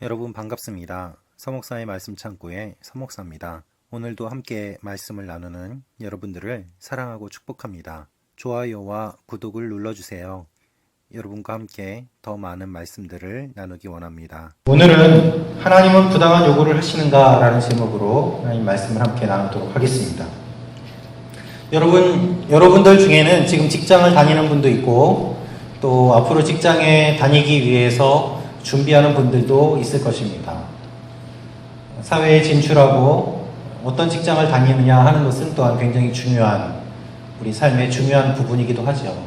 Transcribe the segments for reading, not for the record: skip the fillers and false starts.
여러분 반갑습니다. 서목사의 말씀 창고의 서목사입니다. 오늘도 함께 말씀을 나누는 여러분들을 사랑하고 축복합니다. 좋아요와 구독을 눌러주세요. 여러분과 함께 더 많은 말씀들을 나누기 원합니다. 오늘은 하나님은 부당한 요구를 하시는가? 라는 제목으로 하나님 말씀을 함께 나누도록 하겠습니다. 여러분들 중에는 지금 직장을 다니는 분도 있고 또 앞으로 직장에 다니기 위해서 준비하는 분들도 있을 것입니다. 사회에 진출하고 어떤 직장을 다니느냐 하는 것은 또한 굉장히 중요한 우리 삶의 중요한 부분이기도 하죠.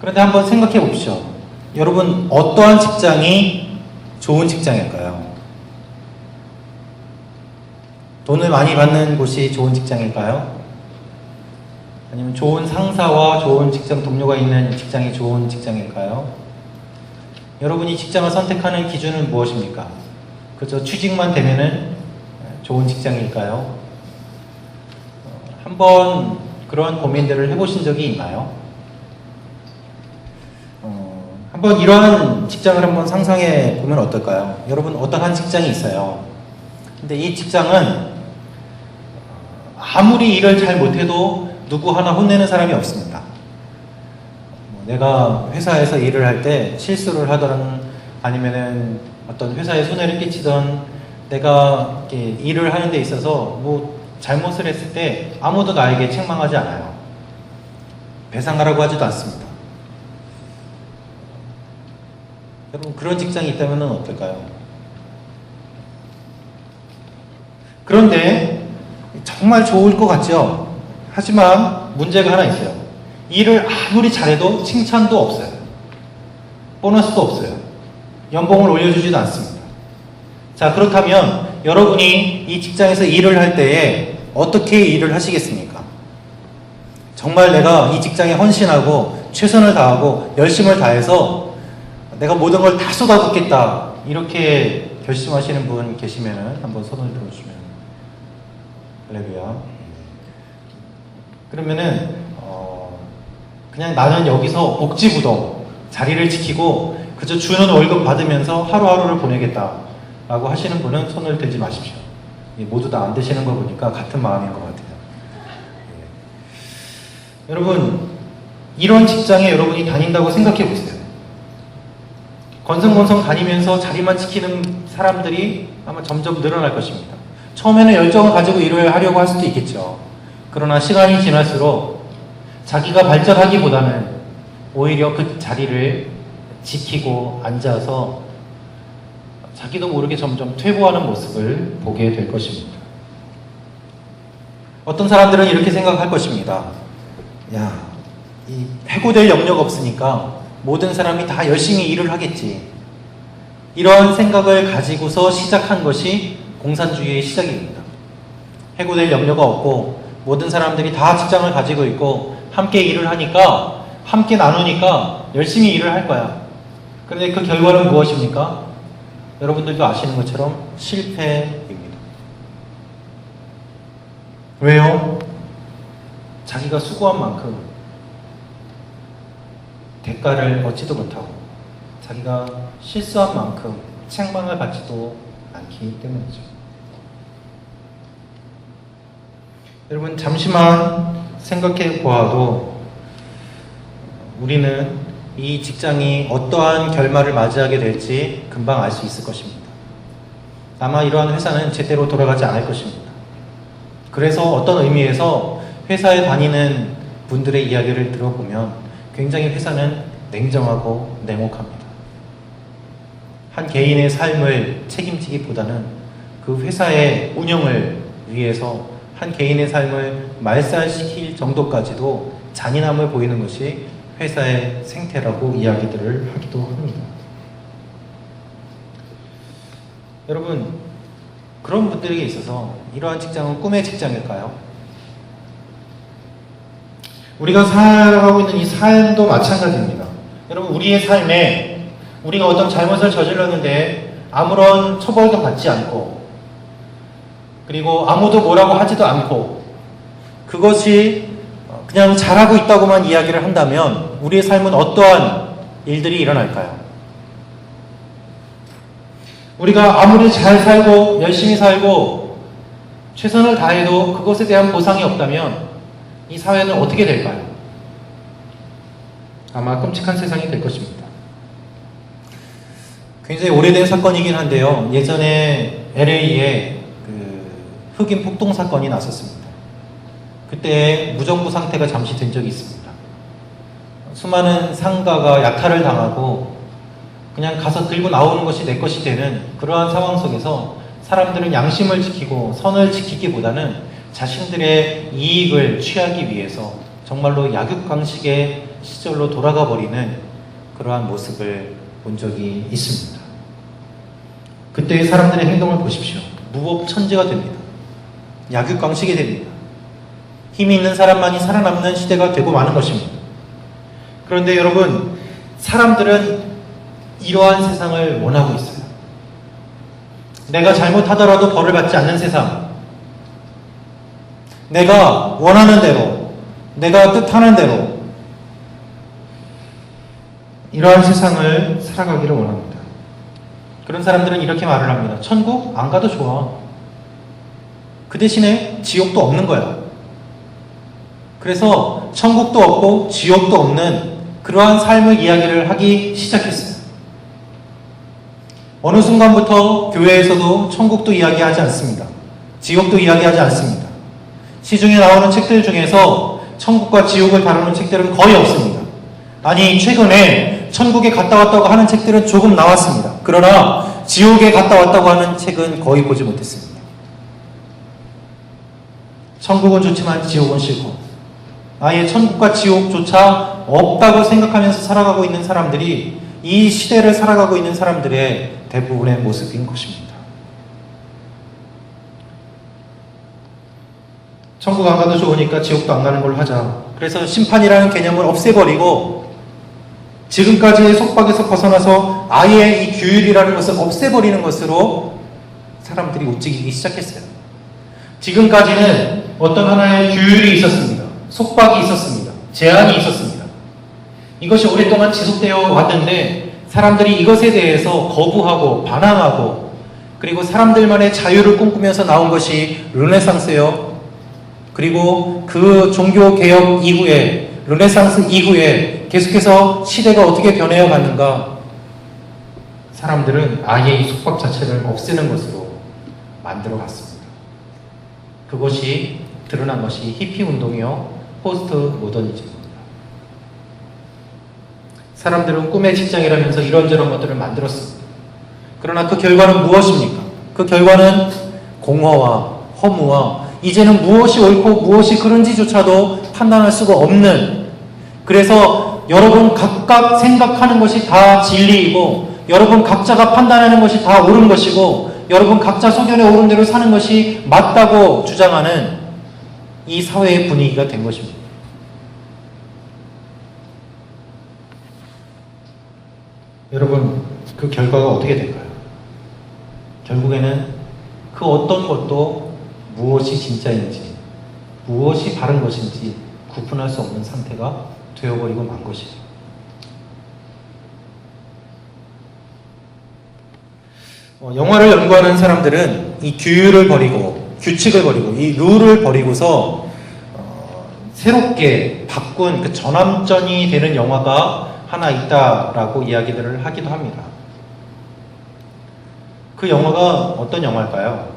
그런데 한번 생각해 보십시오. 여러분, 어떠한 직장이 좋은 직장일까요? 돈을 많이 받는 곳이 좋은 직장일까요? 아니면 좋은 상사와 좋은 직장 동료가 있는 직장이 좋은 직장일까요? 여러분이 직장을 선택하는 기준은 무엇입니까? 그저 취직만 되면은 좋은 직장일까요? 한번 그런 고민들을 해보신 적이 있나요? 한번 이러한 직장을 한번 상상해 보면 어떨까요? 여러분, 어떤 한 직장이 있어요. 근데 이 직장은 아무리 일을 잘 못해도 누구 하나 혼내는 사람이 없습니다. 내가 회사에서 일을 할 때 실수를 하던 아니면은 어떤 회사에 손해를 끼치던 내가 이렇게 일을 하는 데 있어서 뭐 잘못을 했을 때 아무도 나에게 책망하지 않아요. 배상하라고 하지도 않습니다. 여러분, 그런 직장이 있다면 어떨까요? 그런데 정말 좋을 것 같죠? 하지만 문제가 하나 있어요. 일을 아무리 잘해도 칭찬도 없어요. 보너스도 없어요. 연봉을 올려주지도 않습니다. 자, 그렇다면 여러분이 이 직장에서 일을 할 때에 어떻게 일을 하시겠습니까? 정말 내가 이 직장에 헌신하고 최선을 다하고 열심을 다해서 내가 모든 걸 다 쏟아붓겠다, 이렇게 결심하시는 분 계시면 한번 손을 들어주시면. 할렐루야. 그러면은 그냥 나는 여기서 복지부동 자리를 지키고 그저 주는 월급 받으면서 하루하루를 보내겠다라고 하시는 분은 손을 들지 마십시오. 모두 다 안 되시는 거 보니까 같은 마음인 것 같아요. 여러분, 이런 직장에 여러분이 다닌다고 생각해 보세요. 건성건성 다니면서 자리만 지키는 사람들이 아마 점점 늘어날 것입니다. 처음에는 열정을 가지고 일을 하려고 할 수도 있겠죠. 그러나 시간이 지날수록 자기가 발전하기보다는 오히려 그 자리를 지키고 앉아서 자기도 모르게 점점 퇴보하는 모습을 보게 될 것입니다. 어떤 사람들은 이렇게 생각할 것입니다. 야, 이 해고될 영역 없으니까 모든 사람이 다 열심히 일을 하겠지. 이러한 생각을 가지고서 시작한 것이 공산주의의 시작입니다. 해고될 염려가 없고 모든 사람들이 다 직장을 가지고 있고 함께 일을 하니까, 함께 나누니까 열심히 일을 할 거야. 그런데 그 결과는 무엇입니까? 여러분들도 아시는 것처럼 실패입니다. 왜요? 자기가 수고한 만큼 대가를 얻지도 못하고 자기가 실수한 만큼 책망을 받지도 않기 때문이죠. 여러분, 잠시만 생각해 보아도 우리는 이 직장이 어떠한 결말을 맞이하게 될지 금방 알 수 있을 것입니다. 아마 이러한 회사는 제대로 돌아가지 않을 것입니다. 그래서 어떤 의미에서 회사에 다니는 분들의 이야기를 들어보면 굉장히 회사는 냉정하고 냉혹합니다. 한 개인의 삶을 책임지기보다는 그 회사의 운영을 위해서 한 개인의 삶을 말살시킬 정도까지도 잔인함을 보이는 것이 회사의 생태라고 이야기들을 하기도 합니다. 여러분, 그런 분들에게 있어서 이러한 직장은 꿈의 직장일까요? 우리가 살아가고 있는 이 삶도 마찬가지입니다. 여러분, 우리의 삶에 우리가 어떤 잘못을 저질렀는데 아무런 처벌도 받지 않고, 그리고 아무도 뭐라고 하지도 않고, 그것이 그냥 잘하고 있다고만 이야기를 한다면 우리의 삶은 어떠한 일들이 일어날까요? 우리가 아무리 잘 살고 열심히 살고 최선을 다해도 그것에 대한 보상이 없다면 이 사회는 어떻게 될까요? 아마 끔찍한 세상이 될 것입니다. 굉장히 오래된 사건이긴 한데요. 예전에 LA에 흑인 폭동 사건이 났었습니다. 그때 무정부 상태가 잠시 된 적이 있습니다. 수많은 상가가 약탈을 당하고 그냥 가서 들고 나오는 것이 내 것이 되는 그러한 상황 속에서 사람들은 양심을 지키고 선을 지키기보다는 자신들의 이익을 취하기 위해서 정말로 약육강식의 시절로 돌아가 버리는 그러한 모습을 본 적이 있습니다. 그때의 사람들의 행동을 보십시오. 무법천지가 됩니다. 약육강식이 됩니다. 힘이 있는 사람만이 살아남는 시대가 되고 마는 것입니다. 그런데 여러분, 사람들은 이러한 세상을 원하고 있어요. 내가 잘못하더라도 벌을 받지 않는 세상, 내가 원하는 대로, 내가 뜻하는 대로 이러한 세상을 살아가기를 원합니다. 그런 사람들은 이렇게 말을 합니다. 천국 안 가도 좋아. 그 대신에 지옥도 없는 거야. 그래서 천국도 없고 지옥도 없는 그러한 삶의 이야기를 하기 시작했어요. 어느 순간부터 교회에서도 천국도 이야기하지 않습니다. 지옥도 이야기하지 않습니다. 시중에 나오는 책들 중에서 천국과 지옥을 다루는 책들은 거의 없습니다. 아니, 최근에 천국에 갔다 왔다고 하는 책들은 조금 나왔습니다. 그러나 지옥에 갔다 왔다고 하는 책은 거의 보지 못했습니다. 천국은 좋지만 지옥은 싫고 아예 천국과 지옥조차 없다고 생각하면서 살아가고 있는 사람들이 이 시대를 살아가고 있는 사람들의 대부분의 모습인 것입니다. 천국 안 가도 좋으니까 지옥도 안 가는 걸로 하자. 그래서 심판이라는 개념을 없애버리고 지금까지의 속박에서 벗어나서 아예 이 규율이라는 것을 없애버리는 것으로 사람들이 움직이기 시작했어요. 지금까지는 어떤 하나의 규율이 있었습니다. 속박이 있었습니다. 제한이 있었습니다. 이것이 오랫동안 지속되어 왔는데 사람들이 이것에 대해서 거부하고 반항하고 그리고 사람들만의 자유를 꿈꾸면서 나온 것이 르네상스예요. 그리고 그 종교개혁 이후에 르네상스 이후에 계속해서 시대가 어떻게 변해어 갔는가? 사람들은 아예 이 속박 자체를 없애는 것으로 만들어 갔습니다. 그것이 드러난 것이 히피 운동이요 포스트 모더니즘입니다. 사람들은 꿈의 직장이라면서 이런저런 것들을 만들었습니다. 그러나 그 결과는 무엇입니까? 그 결과는 공허와 허무와 이제는 무엇이 옳고 무엇이 그른지조차도 판단할 수가 없는, 그래서 여러분 각각 생각하는 것이 다 진리이고 여러분 각자가 판단하는 것이 다 옳은 것이고 여러분 각자 소견에 옳은 대로 사는 것이 맞다고 주장하는 이 사회의 분위기가 된 것입니다. 여러분, 그 결과가 어떻게 될까요? 결국에는 그 어떤 것도 무엇이 진짜인지 무엇이 바른 것인지 구분할 수 없는 상태가 되어버리고 만 것이죠. 영화를 연구하는 사람들은 이 규율을 버리고 규칙을 버리고 이 룰을 버리고서 새롭게 바꾼 그 전환점이 되는 영화가 하나 있다라고 이야기들을 하기도 합니다. 그 영화가 어떤 영화일까요?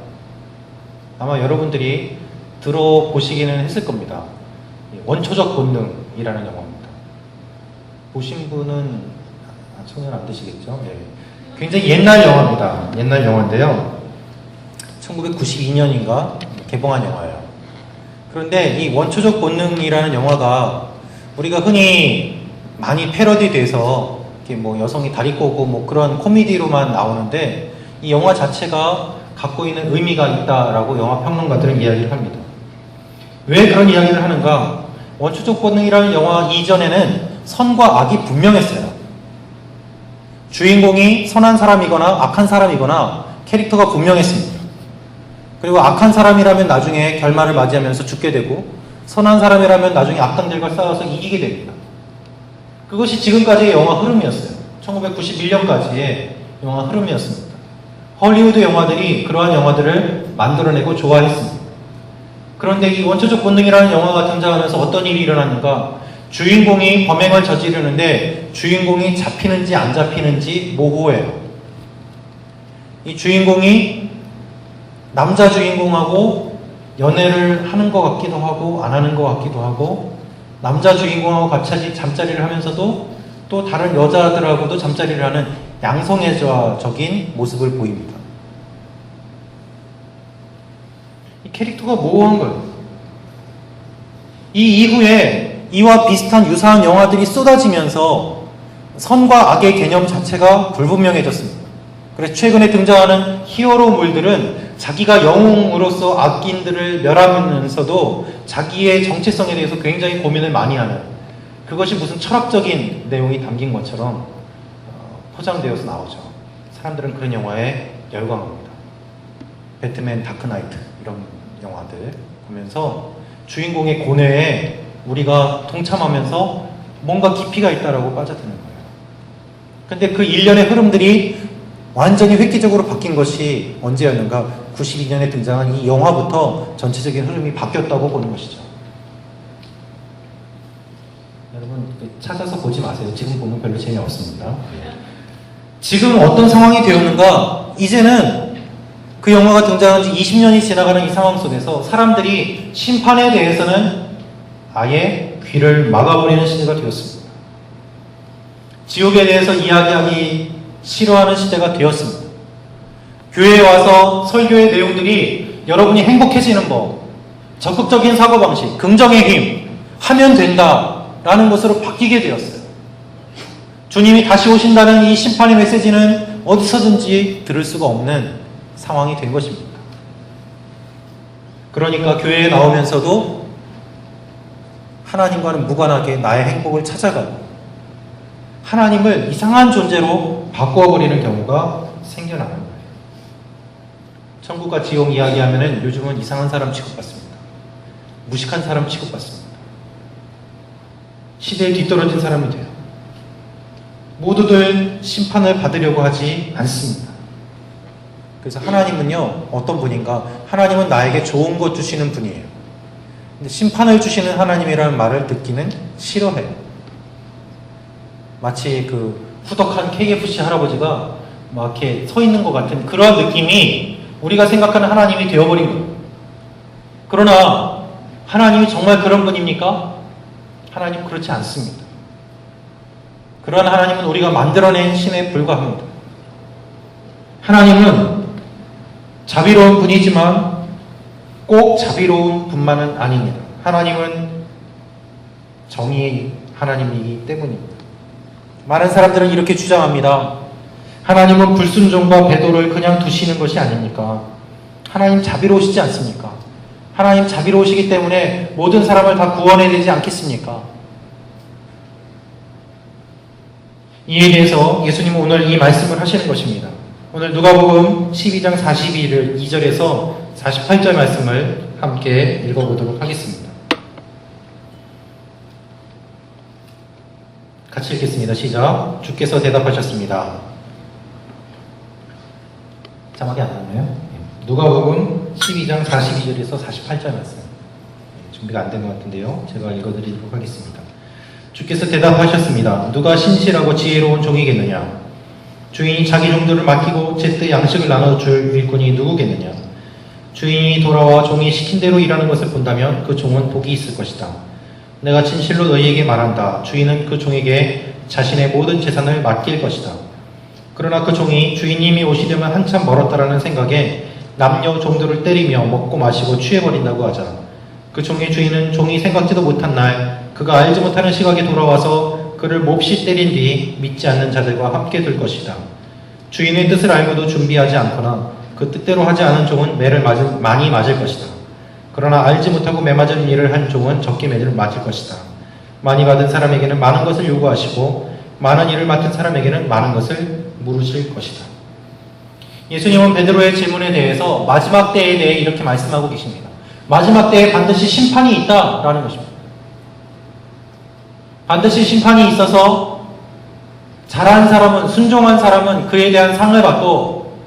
아마 여러분들이 들어보시기는 했을 겁니다. 원초적 본능이라는 영화입니다. 보신 분은 손을 안 드시겠죠? 네. 굉장히 옛날 영화입니다. 옛날 영화인데요. 1992년인가 개봉한 영화예요. 그런데 이 원초적 본능이라는 영화가 우리가 흔히 많이 패러디돼서 이렇게 뭐 여성이 다리 꼬고 뭐 그런 코미디로만 나오는데 이 영화 자체가 갖고 있는 의미가 있다라고 영화 평론가들은 이야기를 합니다. 왜 그런 이야기를 하는가? 원초적 본능이라는 영화 이전에는 선과 악이 분명했어요. 주인공이 선한 사람이거나 악한 사람이거나 캐릭터가 분명했습니다. 그리고 악한 사람이라면 나중에 결말을 맞이하면서 죽게 되고 선한 사람이라면 나중에 악당들과 싸워서 이기게 됩니다. 그것이 지금까지의 영화 흐름이었어요. 1991년까지의 영화 흐름이었습니다. 헐리우드 영화들이 그러한 영화들을 만들어내고 좋아했습니다. 그런데 이 원초적 본능이라는 영화가 등장하면서 어떤 일이 일어났는가? 주인공이 범행을 저지르는데 주인공이 잡히는지 안 잡히는지 모호해요. 이 주인공이 남자 주인공하고 연애를 하는 것 같기도 하고 안 하는 것 같기도 하고, 남자 주인공하고 같이 잠자리를 하면서도 또 다른 여자들하고도 잠자리를 하는 양성애자적인 모습을 보입니다. 이 캐릭터가 모호한 거예요. 이 이후에 이와 비슷한 유사한 영화들이 쏟아지면서 선과 악의 개념 자체가 불분명해졌습니다. 그래서 최근에 등장하는 히어로물들은 자기가 영웅으로서 악인들을 멸하면서도 자기의 정체성에 대해서 굉장히 고민을 많이 하는, 그것이 무슨 철학적인 내용이 담긴 것처럼 포장되어서 나오죠. 사람들은 그런 영화에 열광합니다. 배트맨 다크나이트 이런 영화들 보면서 주인공의 고뇌에 우리가 동참하면서 뭔가 깊이가 있다라고 빠져드는 거예요. 근데 그 일련의 흐름들이 완전히 획기적으로 바뀐 것이 언제였는가? 92년에 등장한 이 영화부터 전체적인 흐름이 바뀌었다고 보는 것이죠. 여러분 찾아서 보지 마세요. 지금 보면 별로 재미없습니다. 지금 어떤 상황이 되었는가? 이제는 그 영화가 등장한 지 20년이 지나가는 이 상황 속에서 사람들이 심판에 대해서는 아예 귀를 막아버리는 시대가 되었습니다. 지옥에 대해서 이야기하기 싫어하는 시대가 되었습니다. 교회에 와서 설교의 내용들이 여러분이 행복해지는 법, 적극적인 사고방식, 긍정의 힘, 하면 된다라는 것으로 바뀌게 되었어요. 주님이 다시 오신다는 이 심판의 메시지는 어디서든지 들을 수가 없는 상황이 된 것입니다. 그러니까 교회에 나오면서도 하나님과는 무관하게 나의 행복을 찾아가고 하나님을 이상한 존재로 바꾸어버리는 경우가 생겨나는 거예요. 천국과 지옥 이야기하면은 요즘은 이상한 사람 취급받습니다. 무식한 사람 취급받습니다. 시대에 뒤떨어진 사람이 돼요. 모두들 심판을 받으려고 하지 않습니다. 그래서 하나님은요, 어떤 분인가? 하나님은 나에게 좋은 것 주시는 분이에요. 근데 심판을 주시는 하나님이라는 말을 듣기는 싫어해요. 마치 그 후덕한 KFC 할아버지가 막 이렇게 서 있는 것 같은 그런 느낌이 우리가 생각하는 하나님이 되어버린 거예요. 그러나 하나님이 정말 그런 분입니까? 하나님 그렇지 않습니다. 그러한 하나님은 우리가 만들어낸 신에 불과합니다. 하나님은 자비로운 분이지만 꼭 자비로운 분만은 아닙니다. 하나님은 정의의 하나님이기 때문입니다. 많은 사람들은 이렇게 주장합니다. 하나님은 불순종과 배도를 그냥 두시는 것이 아닙니까? 하나님 자비로우시지 않습니까? 하나님 자비로우시기 때문에 모든 사람을 다 구원해야 되지 않겠습니까? 이에 대해서 예수님은 오늘 이 말씀을 하시는 것입니다. 오늘 누가복음 12장 42절에서 48절 말씀을 함께 읽어보도록 하겠습니다. 같이 읽겠습니다. 시작. 주께서 대답하셨습니다. 자막이 안 나오나요? 누가복음 12장 42절에서 48절 말씀. 준비가 안 된 것 같은데요. 제가 읽어드리도록 하겠습니다. 주께서 대답하셨습니다. 누가 신실하고 지혜로운 종이겠느냐? 주인이 자기 종들을 맡기고 제때 양식을 나눠줄 일꾼이 누구겠느냐? 주인이 돌아와 종이 시킨 대로 일하는 것을 본다면 그 종은 복이 있을 것이다. 내가 진실로 너희에게 말한다. 주인은 그 종에게 자신의 모든 재산을 맡길 것이다. 그러나 그 종이 주인님이 오시려면 한참 멀었다라는 생각에 남녀 종들을 때리며 먹고 마시고 취해버린다고 하자. 그 종의 주인은 종이 생각지도 못한 날 그가 알지 못하는 시각에 돌아와서 그를 몹시 때린 뒤 믿지 않는 자들과 함께 둘 것이다. 주인의 뜻을 알고도 준비하지 않거나 그 뜻대로 하지 않은 종은 매를 많이 맞을 것이다. 그러나 알지 못하고 매맞은 일을 한 종은 적게 매를 맞을 것이다. 많이 받은 사람에게는 많은 것을 요구하시고 많은 일을 맡은 사람에게는 많은 것을 물으실 것이다. 예수님은 베드로의 질문에 대해서 마지막 때에 대해 이렇게 말씀하고 계십니다. 마지막 때에 반드시 심판이 있다라는 것입니다. 반드시 심판이 있어서 잘한 사람은, 순종한 사람은 그에 대한 상을 받고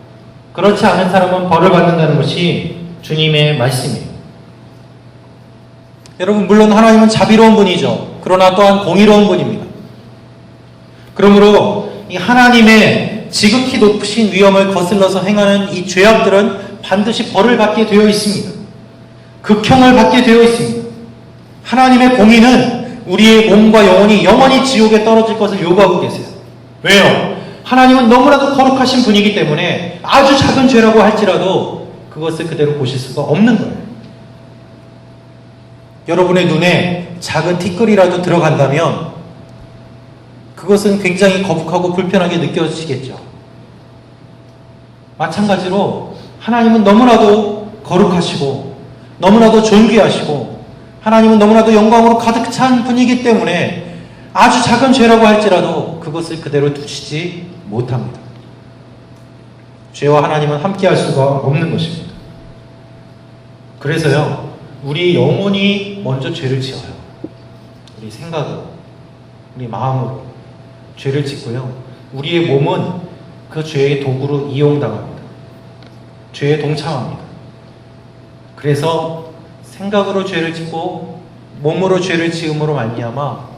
그렇지 않은 사람은 벌을 받는다는 것이 주님의 말씀이에요. 여러분, 물론 하나님은 자비로운 분이죠. 그러나 또한 공의로운 분입니다. 그러므로 이 하나님의 지극히 높으신 위엄을 거슬러서 행하는 이 죄악들은 반드시 벌을 받게 되어 있습니다. 극형을 받게 되어 있습니다. 하나님의 공의는 우리의 몸과 영혼이 영원히 지옥에 떨어질 것을 요구하고 계세요. 왜요? 하나님은 너무나도 거룩하신 분이기 때문에 아주 작은 죄라고 할지라도 그것을 그대로 보실 수가 없는 거예요. 여러분의 눈에 작은 티끌이라도 들어간다면 그것은 굉장히 거북하고 불편하게 느껴지겠죠. 마찬가지로 하나님은 너무나도 거룩하시고 너무나도 존귀하시고 하나님은 너무나도 영광으로 가득 찬 분이기 때문에 아주 작은 죄라고 할지라도 그것을 그대로 두시지 못합니다. 죄와 하나님은 함께할 수가 없는 것입니다. 그래서요, 우리 영혼이 먼저 죄를 지어요. 우리 생각으로, 우리 마음으로 죄를 짓고요. 우리의 몸은 그 죄의 도구로 이용당합니다. 죄에 동참합니다. 그래서 생각으로 죄를 짓고 몸으로 죄를 지음으로 말미암아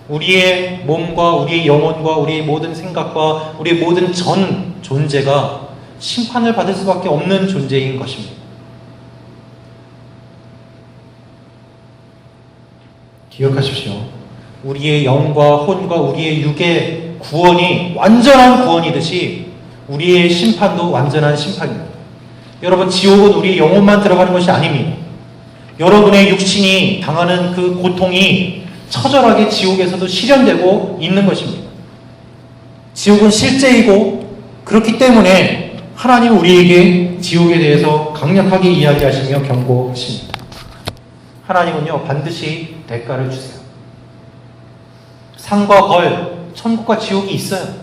우리의 몸과 우리의 영혼과 우리의 모든 생각과 우리의 모든 전 존재가 심판을 받을 수밖에 없는 존재인 것입니다. 기억하십시오. 우리의 영과 혼과 우리의 육의 구원이 완전한 구원이듯이 우리의 심판도 완전한 심판입니다. 여러분, 지옥은 우리 영혼만 들어가는 것이 아닙니다. 여러분의 육신이 당하는 그 고통이 처절하게 지옥에서도 실현되고 있는 것입니다. 지옥은 실제이고 그렇기 때문에 하나님은 우리에게 지옥에 대해서 강력하게 이야기하시며 경고하십니다. 하나님은요, 반드시 대가를 주세요. 상과 벌, 천국과 지옥이 있어요.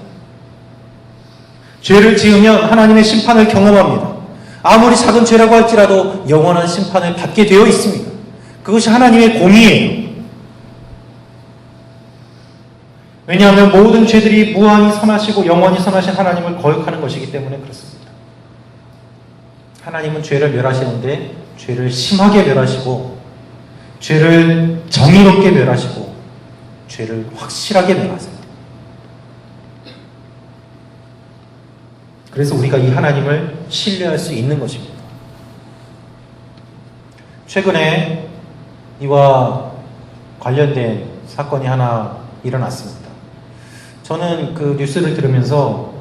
죄를 지으면 하나님의 심판을 경험합니다. 아무리 작은 죄라고 할지라도 영원한 심판을 받게 되어 있습니다. 그것이 하나님의 공의예요. 왜냐하면 모든 죄들이 무한히 선하시고 영원히 선하신 하나님을 거역하는 것이기 때문에 그렇습니다. 하나님은 죄를 멸하시는데 죄를 심하게 멸하시고 죄를 정의롭게 멸하시고 죄를 확실하게 멸하세요. 그래서 우리가 이 하나님을 신뢰할 수 있는 것입니다. 최근에 이와 관련된 사건이 하나 일어났습니다. 저는 그 뉴스를 들으면서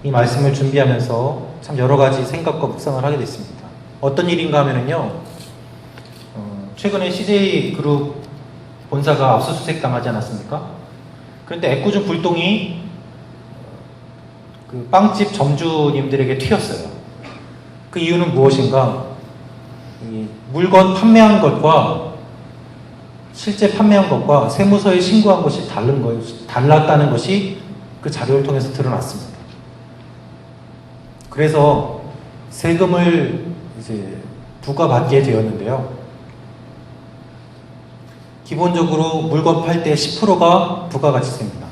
이 말씀을 준비하면서 참 여러 가지 생각과 묵상을 하게 됐습니다. 어떤 일인가 하면요, 최근에 CJ그룹 본사가 압수수색 당하지 않았습니까? 그런데 애꿎은 불똥이 그 빵집 점주님들에게 튀었어요. 그 이유는 무엇인가? 이 물건 판매한 것과 실제 판매한 것과 세무서에 신고한 것이 달랐다는 것이 그 자료를 통해서 드러났습니다. 그래서 세금을 이제 부과받게 되었는데요. 기본적으로 물건 팔 때 10%가 부가가치세입니다.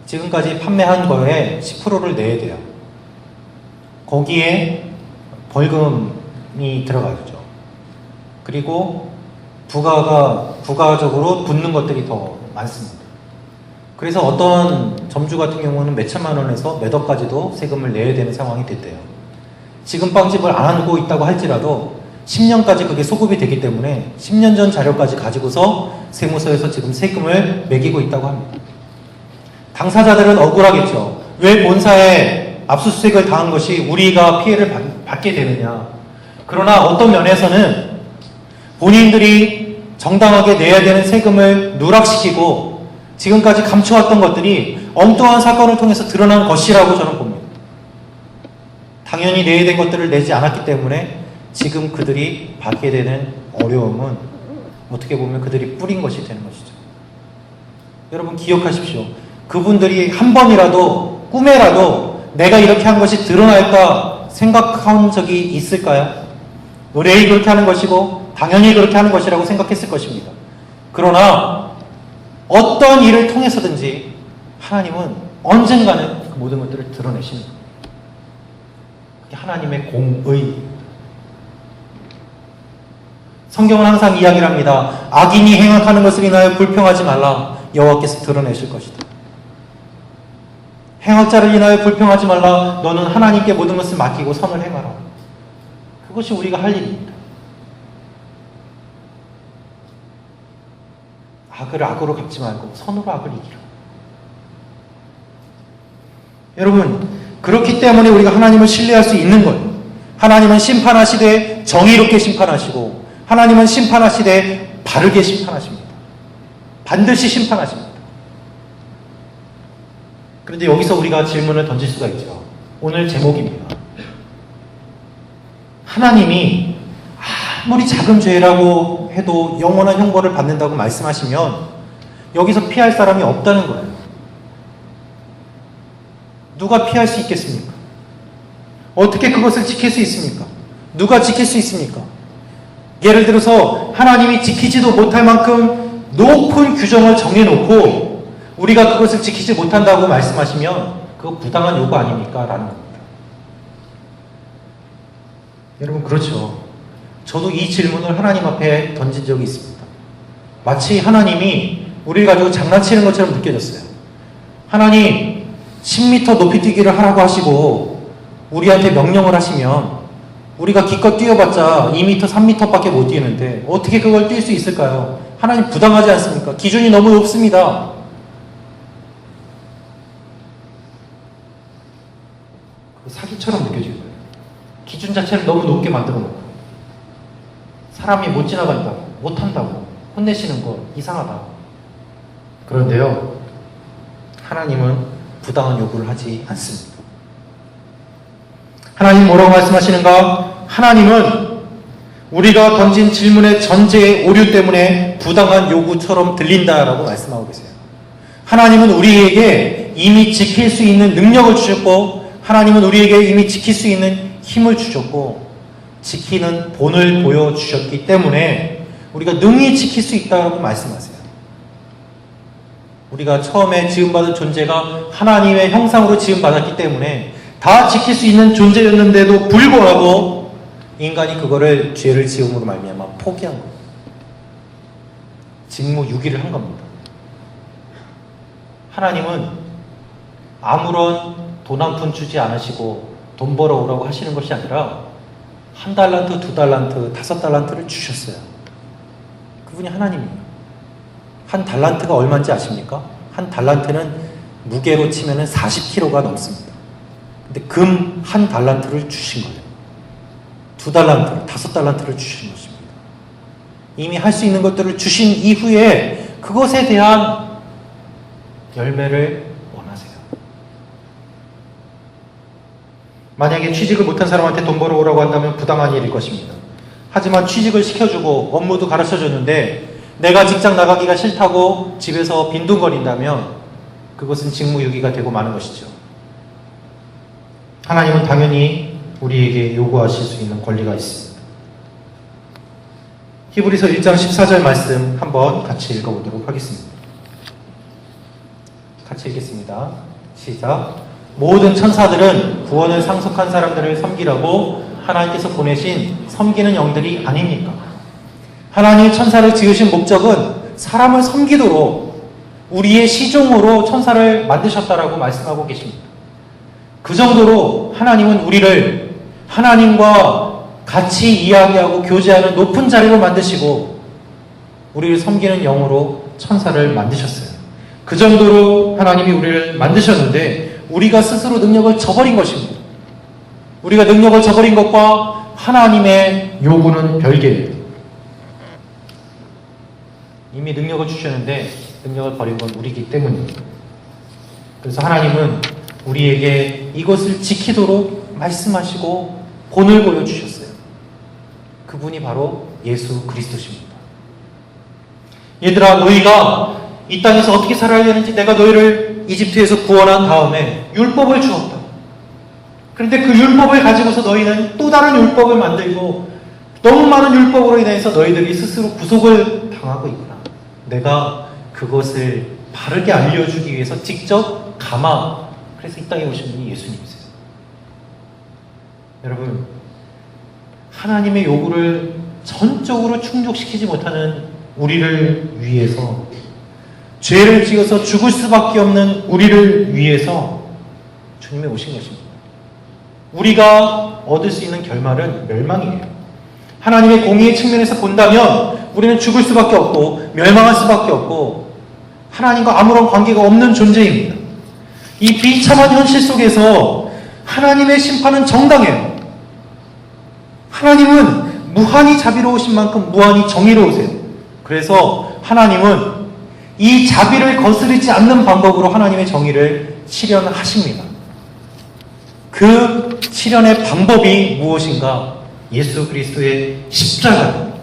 지금까지 판매한 거에 10%를 내야 돼요. 거기에 벌금이 들어가죠. 그리고 부가적으로 붙는 것들이 더 많습니다. 그래서 어떤 점주 같은 경우는 몇 천만 원에서 몇 억까지도 세금을 내야 되는 상황이 됐대요. 지금 빵집을 안 하고 있다고 할지라도 10년까지 그게 소급이 되기 때문에 10년 전 자료까지 가지고서 세무서에서 지금 세금을 매기고 있다고 합니다. 당사자들은 억울하겠죠. 왜 본사에 압수수색을 당한 것이 우리가 피해를 받게 되느냐. 그러나 어떤 면에서는 본인들이 정당하게 내야 되는 세금을 누락시키고 지금까지 감춰왔던 것들이 엉뚱한 사건을 통해서 드러난 것이라고 저는 봅니다. 당연히 내야 될 것들을 내지 않았기 때문에 지금 그들이 받게 되는 어려움은 어떻게 보면 그들이 뿌린 것이 되는 것이죠. 여러분 기억하십시오. 그분들이 한 번이라도 꿈에라도 내가 이렇게 한 것이 드러날까 생각한 적이 있을까요? 의뢰이 그렇게 하는 것이고 당연히 그렇게 하는 것이라고 생각했을 것입니다. 그러나 어떤 일을 통해서든지 하나님은 언젠가는 그 모든 것들을 드러내십니다. 그게 하나님의 공의입니다. 성경은 항상 이야기를 합니다. 악인이 행악하는 것을 인하여 불평하지 말라. 여호와께서 드러내실 것이다. 행악자를 인하여 불평하지 말라. 너는 하나님께 모든 것을 맡기고 선을 행하라. 그것이 우리가 할 일입니다. 악을 악으로 갚지 말고 선으로 악을 이기라. 여러분, 그렇기 때문에 우리가 하나님을 신뢰할 수 있는 거예요. 하나님은 심판하시되 정의롭게 심판하시고, 하나님은 심판하시되 바르게 심판하십니다. 반드시 심판하십니다. 그런데 여기서 우리가 질문을 던질 수가 있죠. 오늘 제목입니다. 하나님이 아무리 작은 죄라고 해도 영원한 형벌을 받는다고 말씀하시면 여기서 피할 사람이 없다는 거예요. 누가 피할 수 있겠습니까? 어떻게 그것을 지킬 수 있습니까? 누가 지킬 수 있습니까? 예를 들어서 하나님이 지키지도 못할 만큼 높은 규정을 정해놓고 우리가 그것을 지키지 못한다고 말씀하시면 그거 부당한 요구 아닙니까? 라는 겁니다. 여러분, 그렇죠. 저도 이 질문을 하나님 앞에 던진 적이 있습니다. 마치 하나님이 우리를 가지고 장난치는 것처럼 느껴졌어요. 하나님, 10m 높이 뛰기를 하라고 하시고 우리한테 명령을 하시면 우리가 기껏 뛰어봤자 2m, 3m밖에 못 뛰는데 어떻게 그걸 뛸 수 있을까요? 하나님 부당하지 않습니까? 기준이 너무 높습니다. 사기처럼 느껴지는 거예요. 기준 자체를 너무 높게 만들어 놓고 사람이 못 지나간다고, 못한다고 혼내시는 거 이상하다. 그런데요, 하나님은 부당한 요구를 하지 않습니다. 하나님 뭐라고 말씀하시는가? 하나님은 우리가 던진 질문의 전제의 오류 때문에 부당한 요구처럼 들린다라고 말씀하고 계세요. 하나님은 우리에게 이미 지킬 수 있는 능력을 주셨고, 하나님은 우리에게 이미 지킬 수 있는 힘을 주셨고, 지키는 본을 보여주셨기 때문에 우리가 능히 지킬 수 있다고 말씀하세요. 우리가 처음에 지음받은 존재가 하나님의 형상으로 지음받았기 때문에 다 지킬 수 있는 존재였는데도 불구하고 인간이 그거를 죄를 지음으로 말미암아 포기한 겁니다. 직무유기를 한 겁니다. 하나님은 아무런 돈 한 푼 주지 않으시고 돈 벌어오라고 하시는 것이 아니라 1달란트, 2달란트, 5달란트를 주셨어요. 그분이 하나님이에요. 1달란트가 얼마인지 아십니까? 1달란트는 무게로 치면 40kg가 넘습니다. 근데 금 1달란트를 주신 거예요. 2달란트, 5달란트를 주신 것입니다. 이미 할 수 있는 것들을 주신 이후에 그것에 대한 열매를 원하세요. 만약에 취직을 못한 사람한테 돈 벌어오라고 한다면 부당한 일일 것입니다. 하지만 취직을 시켜주고 업무도 가르쳐줬는데 내가 직장 나가기가 싫다고 집에서 빈둥거린다면 그것은 직무유기가 되고 마는 것이죠. 하나님은 당연히 우리에게 요구하실 수 있는 권리가 있습니다. 히브리서 1장 14절 말씀 한번 같이 읽어보도록 하겠습니다. 같이 읽겠습니다. 시작. 모든 천사들은 구원을 상속한 사람들을 섬기라고 하나님께서 보내신 섬기는 영들이 아닙니까? 하나님이 천사를 지으신 목적은 사람을 섬기도록 우리의 시종으로 천사를 만드셨다라고 말씀하고 계십니다. 그 정도로 하나님은 우리를 하나님과 같이 이야기하고 교제하는 높은 자리로 만드시고 우리를 섬기는 영으로 천사를 만드셨어요. 그 정도로 하나님이 우리를 만드셨는데 우리가 스스로 능력을 저버린 것입니다. 우리가 능력을 저버린 것과 하나님의 요구는 별개예요. 이미 능력을 주셨는데 능력을 버린 건 우리이기 때문입니다. 그래서 하나님은 우리에게 이것을 지키도록 말씀하시고 본을 보여주셨어요. 그분이 바로 예수 그리스도십니다. 얘들아, 너희가 이 땅에서 어떻게 살아야 되는지 내가 너희를 이집트에서 구원한 다음에 율법을 주었다. 그런데 그 율법을 가지고서 너희는 또 다른 율법을 만들고 너무 많은 율법으로 인해서 너희들이 스스로 구속을 당하고 있구나. 내가 그것을 바르게 알려주기 위해서 직접 감화, 그래서 이 땅에 오신 분이 예수님이세요. 여러분, 하나님의 요구를 전적으로 충족시키지 못하는 우리를 위해서, 죄를 지어서 죽을 수밖에 없는 우리를 위해서 주님이 오신 것입니다. 우리가 얻을 수 있는 결말은 멸망이에요. 하나님의 공의의 측면에서 본다면 우리는 죽을 수밖에 없고 멸망할 수밖에 없고 하나님과 아무런 관계가 없는 존재입니다. 이 비참한 현실 속에서 하나님의 심판은 정당해요. 하나님은 무한히 자비로우신 만큼 무한히 정의로우세요. 그래서 하나님은 이 자비를 거스르지 않는 방법으로 하나님의 정의를 실현하십니다. 그 실현의 방법이 무엇인가? 예수 그리스도의 십자가입니다.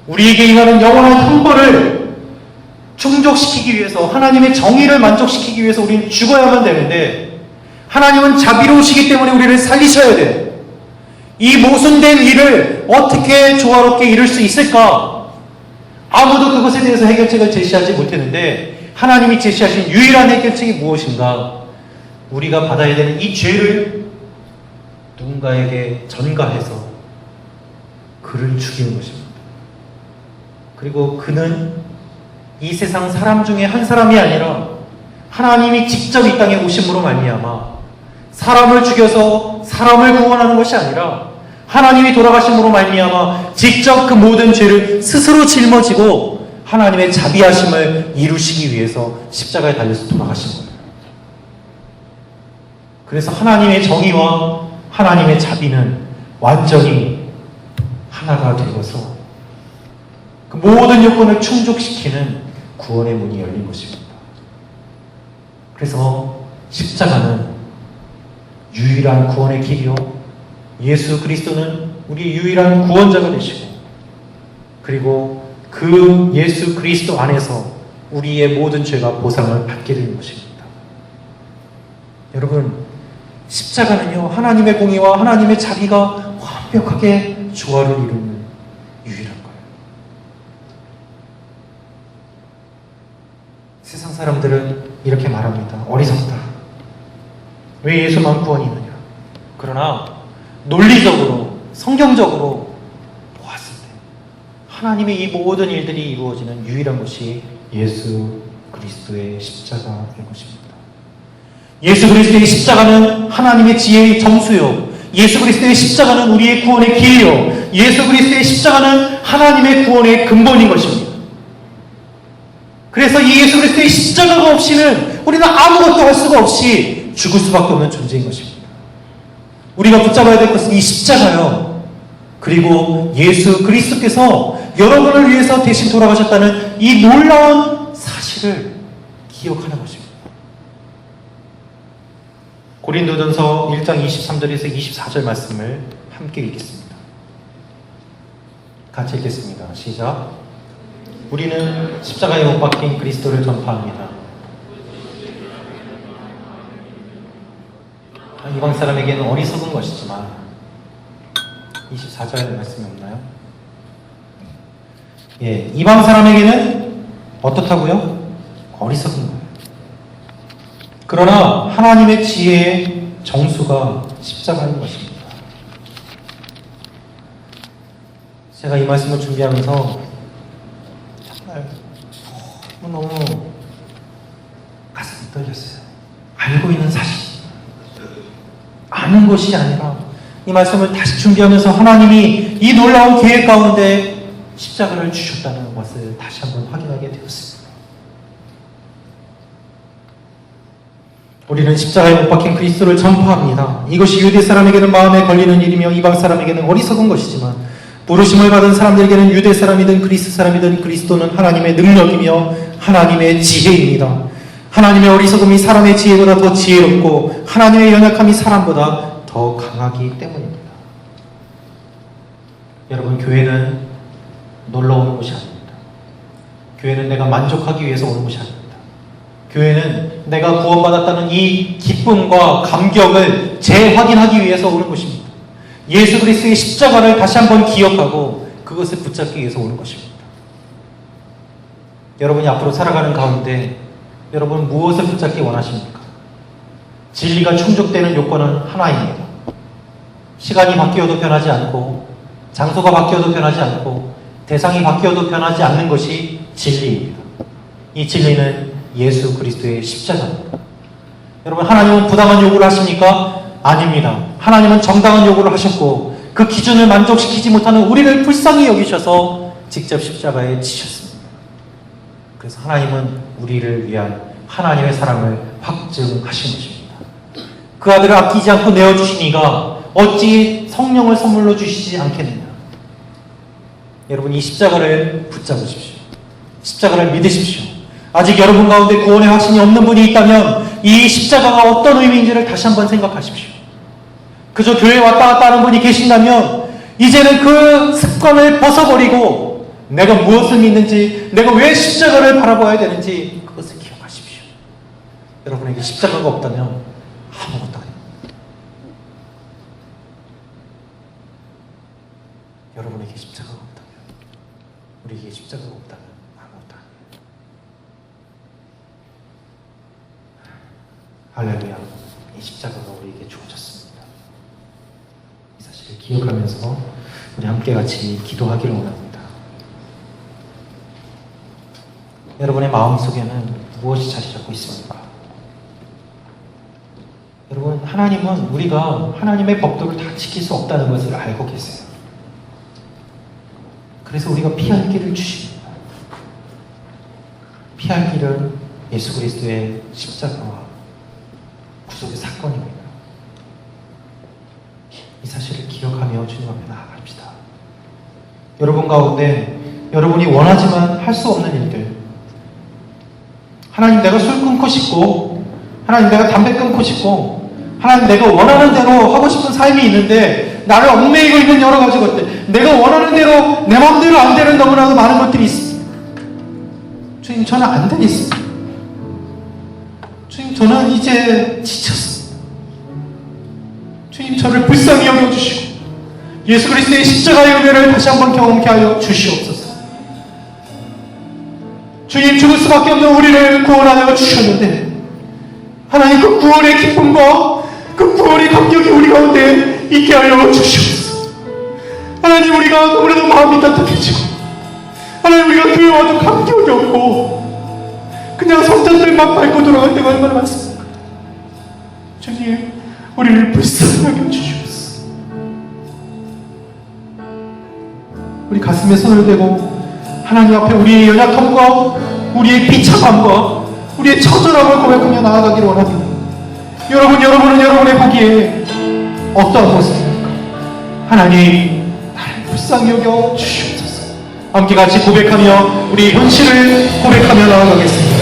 우리에게 임하는 영원한 형벌을 충족시키기 위해서, 하나님의 정의를 만족시키기 위해서 우리는 죽어야만 되는데, 하나님은 자비로우시기 때문에 우리를 살리셔야 돼요. 이 모순된 일을 어떻게 조화롭게 이룰 수 있을까? 아무도 그것에 대해서 해결책을 제시하지 못했는데, 하나님이 제시하신 유일한 해결책이 무엇인가? 우리가 받아야 되는 이 죄를 누군가에게 전가해서 그를 죽이는 것입니다. 그리고 그는 이 세상 사람 중에 한 사람이 아니라 하나님이 직접 이 땅에 오심으로 말미암아 사람을 죽여서 사람을 구원하는 것이 아니라 하나님이 돌아가심으로 말미암아 직접 그 모든 죄를 스스로 짊어지고 하나님의 자비하심을 이루시기 위해서 십자가에 달려서 돌아가신 거예요. 그래서 하나님의 정의와 하나님의 자비는 완전히 하나가 되어서 그 모든 요건을 충족시키는 구원의 문이 열린 것입니다. 그래서 십자가는 유일한 구원의 길이요, 예수 그리스도는 우리 유일한 구원자가 되시고, 그리고 그 예수 그리스도 안에서 우리의 모든 죄가 보상을 받게 되는 것입니다. 여러분, 십자가는요, 하나님의 공의와 하나님의 자비가 완벽하게 조화를 이루는 유일한 거예요. 세상 사람들은 이렇게 말합니다. 어리석다. 왜 예수만 구원이 있느냐? 그러나 논리적으로, 성경적으로 보았을 때 하나님의 이 모든 일들이 이루어지는 유일한 것이 예수 그리스도의 십자가인 것입니다. 예수 그리스도의 십자가는 하나님의 지혜의 정수요, 예수 그리스도의 십자가는 우리의 구원의 길이요, 예수 그리스도의 십자가는 하나님의 구원의 근본인 것입니다. 그래서 이 예수 그리스도의 십자가가 없이는 우리는 아무것도 할 수가 없이 죽을 수밖에 없는 존재인 것입니다. 우리가 붙잡아야 될 것은 이 십자가요, 그리고 예수 그리스도께서 여러분을 위해서 대신 돌아가셨다는 이 놀라운 사실을 기억하는 것입니다. 고린도전서 1장 23절에서 24절 말씀을 함께 읽겠습니다. 같이 읽겠습니다. 시작. 우리는 십자가에 못 박힌 그리스도를 전파합니다. 이방 사람에게는 어리석은 것이지만 24절 말씀이 없나요? 예, 이방 사람에게는 어떻다고요? 어리석은 거예요. 그러나 하나님의 지혜의 정수가 십자가인 것입니다. 제가 이 말씀을 준비하면서 정말 너무 가슴이 떨렸어요. 알고 있는 사실, 아는 것이 아니라 이 말씀을 다시 준비하면서 하나님이 이 놀라운 계획 가운데 십자가를 주셨다는 것을 다시 한번 확인하게 되었습니다. 우리는 십자가에 못 박힌 그리스도를 전파합니다. 이것이 유대 사람에게는 마음에 걸리는 일이며 이방 사람에게는 어리석은 것이지만 부르심을 받은 사람들에게는 유대 사람이든 그리스 사람이든 그리스도는 하나님의 능력이며 하나님의 지혜입니다. 하나님의 어리석음이 사람의 지혜보다 더 지혜롭고 하나님의 연약함이 사람보다 더 강하기 때문입니다. 여러분, 교회는 놀러 오는 곳이 아닙니다. 교회는 내가 만족하기 위해서 오는 곳이 아닙니다. 교회는 내가 구원받았다는 이 기쁨과 감격을 재확인하기 위해서 오는 것입니다. 예수 그리스도의 십자가를 다시 한번 기억하고 그것을 붙잡기 위해서 오는 것입니다. 여러분이 앞으로 살아가는 가운데 여러분 무엇을 붙잡기 원하십니까? 진리가 충족되는 요건은 하나입니다. 시간이 바뀌어도 변하지 않고 장소가 바뀌어도 변하지 않고 대상이 바뀌어도 변하지 않는 것이 진리입니다. 이 진리는 예수 그리스도의 십자가입니다. 여러분, 하나님은 부당한 요구를 하십니까? 아닙니다. 하나님은 정당한 요구를 하셨고 그 기준을 만족시키지 못하는 우리를 불쌍히 여기셔서 직접 십자가에 치셨습니다. 그래서 하나님은 우리를 위한 하나님의 사랑을 확증하신 것입니다. 그 아들을 아끼지 않고 내어주시니가 어찌 성령을 선물로 주시지 않겠느냐. 여러분, 이 십자가를 붙잡으십시오. 십자가를 믿으십시오. 아직 여러분 가운데 구원의 확신이 없는 분이 있다면 이 십자가가 어떤 의미인지를 다시 한번 생각하십시오. 그저 교회에 왔다 갔다 하는 분이 계신다면 이제는 그 습관을 벗어버리고 내가 무엇을 믿는지, 내가 왜 십자가를 바라봐야 되는지 그것을 기억하십시오. 여러분에게 십자가가 없다면 아무것도 아닙니다. 여러분에게 십자가가 없다면, 우리에게 십자가가 없다면 아무것도 아닙니다. 할렐루야. 이 십자가가 우리에게 주어졌습니다. 이 사실을 기억하면서 우리 함께 같이 기도하기를 원합니다. 여러분의 마음속에는 무엇이 자리 잡고 있습니까? 여러분, 하나님은 우리가 하나님의 법도를 다 지킬 수 없다는 것을 알고 계세요. 그래서 우리가 피할 길을 주십니다. 피할 길은 예수 그리스도의 십자가와 구속의 사건입니다. 이 사실을 기억하며 주님 앞에 나아갑시다. 여러분 가운데 여러분이 원하지만 할 수 없는 일들, 하나님, 내가 술 끊고 싶고, 하나님, 내가 담배 끊고 싶고, 하나님, 내가 원하는 대로 하고 싶은 삶이 있는데 나를 얽매이고 있는 여러 가지 것들, 내가 원하는 대로 내 마음대로 안 되는 너무나도 많은 것들이 있습니다. 주님, 저는 안 되겠습니다. 주님, 저는 이제 지쳤습니다. 주님, 저를 불쌍히 여겨주시고 예수 그리스도의 십자가의 은혜를 다시 한번 경험케 하여 주시옵소서. 주님, 죽을 수밖에 없는 우리를 구원하여 주셨는데 하나님, 그 구원의 기쁨과 그 구원의 감격이 우리 가운데 있게 하여 주시옵소서. 하나님, 우리가 너무나도 마음이 따뜻해지고, 하나님, 우리가 교회 와도 감격이 없고 그냥 성전들만 밟고 돌아갈 때가 얼마나 많습니까? 주님, 우리를 불쌍히 여겨주시옵소서. 우리 가슴에 손을 대고 하나님 앞에 우리의 연약함과 우리의 비참함과 우리의 처절함을 고백하며 나아가기를 원합니다. 여러분은 여러분의 보기에 어떠한 모습입니까? 하나님, 나를 불쌍히 여겨 주시옵소서. 함께 같이 고백하며 우리 현실을 고백하며 나아가겠습니다.